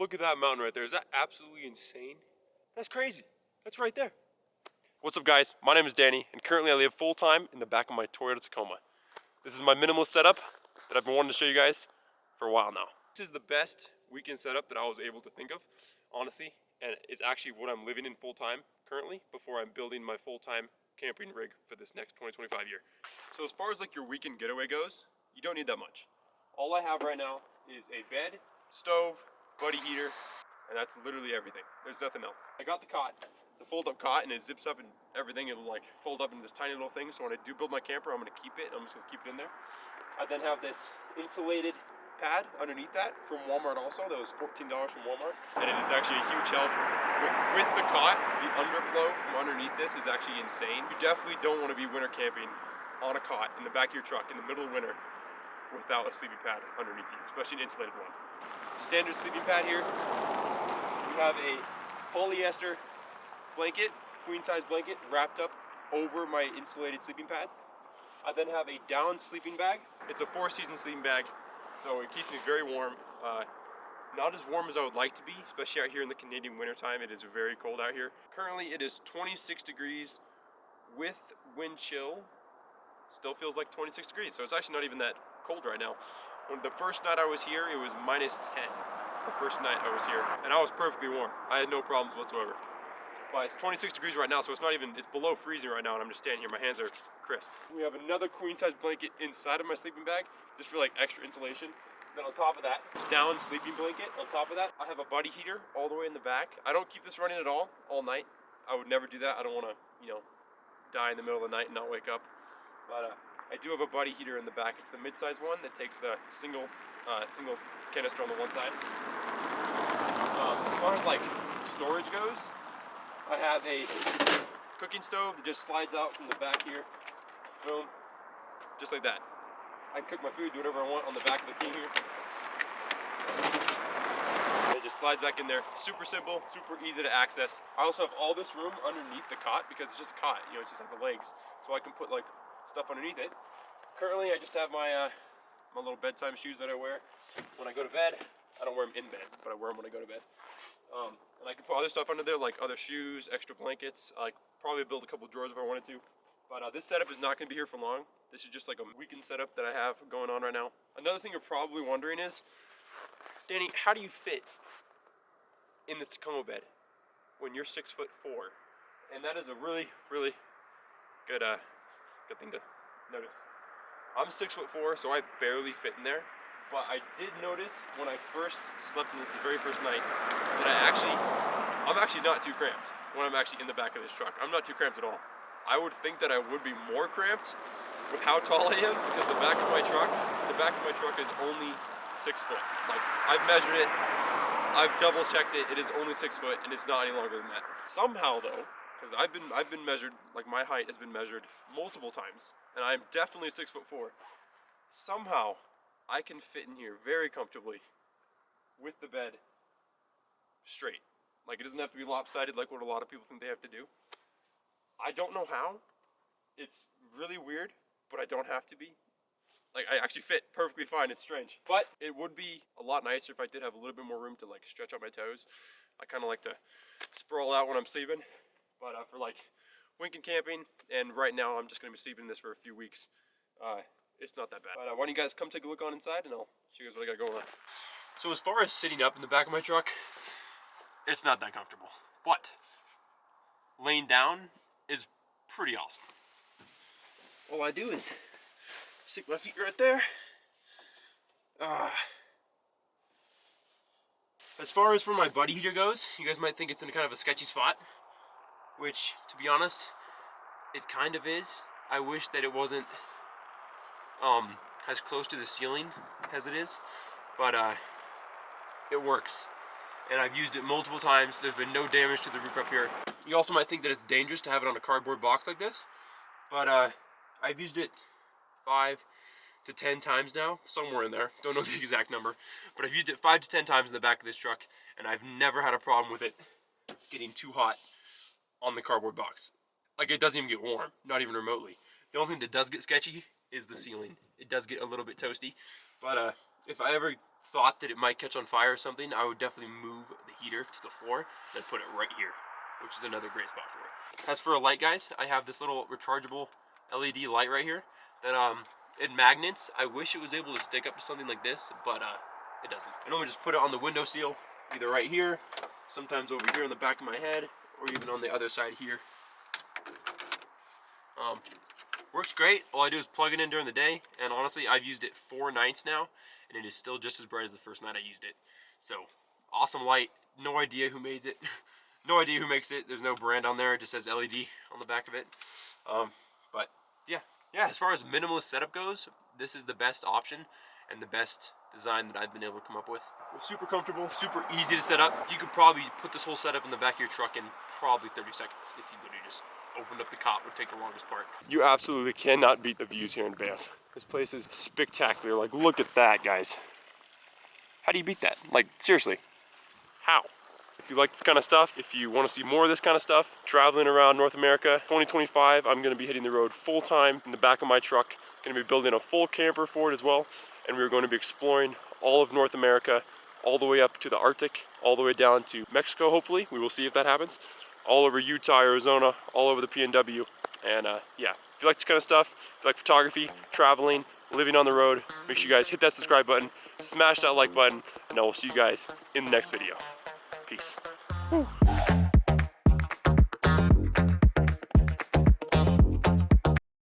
Look at that mountain right there. Is that absolutely insane? That's crazy. That's right there. What's up, guys? My name is Danny, and currently I live full-time in the back of my Toyota Tacoma. This is my minimalist setup that I've been wanting to show you guys for a while now. This is the best weekend setup that I was able to think of, honestly, and it's actually what I'm living in full-time currently before I'm building my full-time camping rig for this next 2025 year. So as far as like your weekend getaway goes, you don't need that much. All I have right now is a bed, stove, buddy heater, and that's literally everything. There's nothing else. I got the cot. It's a fold-up cot, and it zips up and everything. It'll like fold up into this tiny little thing. So when I do build my camper, I'm gonna keep it. I'm just gonna keep it in there. I then have this insulated pad underneath that from Walmart also. That was $14 from Walmart. And it is actually a huge help. With the cot, the underflow from underneath this is actually insane. You definitely don't want to be winter camping on a cot in the back of your truck in the middle of winter without a sleeping pad underneath you, especially an insulated one. Standard sleeping pad here. We have a polyester blanket, queen size blanket, wrapped up over my insulated sleeping pads. I then have a down sleeping bag. It's a 4-season sleeping bag, so it keeps me very warm. Not as warm as I would like to be, especially out here in the Canadian wintertime. It is very cold out here. Currently it is 26 degrees with wind chill. Still feels like 26 degrees, so it's actually not even that cold right now. When the first night I was here, it was minus 10. The first night I was here, and I was perfectly warm. I had no problems whatsoever. But it's 26 degrees right now, so it's not even, it's below freezing right now, and I'm just standing here. My hands are crisp. We have another queen size blanket inside of my sleeping bag, just for like extra insulation. Then on top of that, it's down sleeping blanket. On top of that, I have a buddy heater all the way in the back. I don't keep this running at all night. I would never do that. I don't want to, die in the middle of the night and not wake up. But I do have a buddy heater in the back. It's the mid-size one that takes the single canister on the one side. As far as like storage goes, I have a cooking stove that just slides out from the back here. Boom, just like that. I can cook my food, do whatever I want on the back of the king here. It just slides back in there. Super simple, super easy to access. I also have all this room underneath the cot because it's just a cot, it just has the legs. So I can put like stuff underneath it. Currently I just have my my little bedtime shoes that I wear when I go to bed. I don't wear them in bed, but I wear them when I go to bed. And I can put other stuff under there like other shoes, extra blankets. I probably build a couple drawers if I wanted to. But this setup is not going to be here for long. This is just like a weekend setup that I have going on right now. Another thing you're probably wondering is, Danny, how do you fit in this Tacoma bed when you're 6'4"? And that is a really, really good thing to notice. I'm 6'4", so I barely fit in there. But I did notice when I first slept in this the very first night that I'm actually not too cramped when I'm actually in the back of this truck. I'm not too cramped at all. I would think that I would be more cramped with how tall I am because the back of my truck is only 6 foot. Like, I've measured it, I've double checked it, it is only 6 foot and it's not any longer than that. Somehow though, because I've been measured, like my height has been measured multiple times and I'm definitely 6'4". Somehow I can fit in here very comfortably with the bed straight. Like, it doesn't have to be lopsided like what a lot of people think they have to do. I don't know how. It's really weird, but I don't have to be. Like, I actually fit perfectly fine. It's strange. But it would be a lot nicer if I did have a little bit more room to like stretch out my toes. I kind of like to sprawl out when I'm sleeping. But for like weekend camping, and right now I'm just going to be sleeping in this for a few weeks. It's not that bad. But why don't you guys come take a look on inside and I'll show you guys what I got going on. So as far as sitting up in the back of my truck, it's not that comfortable. But laying down is pretty awesome. All I do is stick my feet right there. As far as for my buddy heater goes, you guys might think it's in kind of a sketchy spot, which, to be honest, it kind of is. I wish that it wasn't as close to the ceiling as it is, but it works. And I've used it multiple times. There's been no damage to the roof up here. You also might think that it's dangerous to have it on a cardboard box like this, but I've used it 5 to 10 times now, somewhere in there. Don't know the exact number, but I've used it 5 to 10 times in the back of this truck, and I've never had a problem with it getting too hot on the cardboard box. Like, it doesn't even get warm, not even remotely. The only thing that does get sketchy is the ceiling. It does get a little bit toasty, but If I ever thought that it might catch on fire or something, I would definitely move the heater to the floor and put it right here, which is another great spot for it. As for a light, guys, I have this little rechargeable LED light right here that it magnets. I wish it was able to stick up to something like this, but it doesn't. I normally just put it on the window seal, either right here, sometimes over here on the back of my head, or even on the other side here. Works great. All I do is plug it in during the day, and honestly, I've used it 4 nights now, and it is still just as bright as the first night I used it. So, awesome light. No idea who made it. No idea who makes it. There's no brand on there. It just says LED on the back of it. But yeah. As far as minimalist setup goes, this is the best option and the best design that I've been able to come up with. Super comfortable, super easy to set up. You could probably put this whole setup in the back of your truck in probably 30 seconds if you literally just opened up the cot. Would take the longest part. You absolutely cannot beat the views here in Banff. This place is spectacular. Like, look at that, guys. How do you beat that? Like, seriously, how? If you like this kind of stuff, if you want to see more of this kind of stuff, traveling around North America, 2025, I'm going to be hitting the road full time in the back of my truck. Going to be building a full camper for it as well, and we're going to be exploring all of North America, all the way up to the Arctic, all the way down to Mexico, hopefully. We will see if that happens. All over Utah, Arizona, all over the PNW. And yeah, if you like this kind of stuff, if you like photography, traveling, living on the road, make sure you guys hit that subscribe button, smash that like button, and I will see you guys in the next video. Peace. Woo.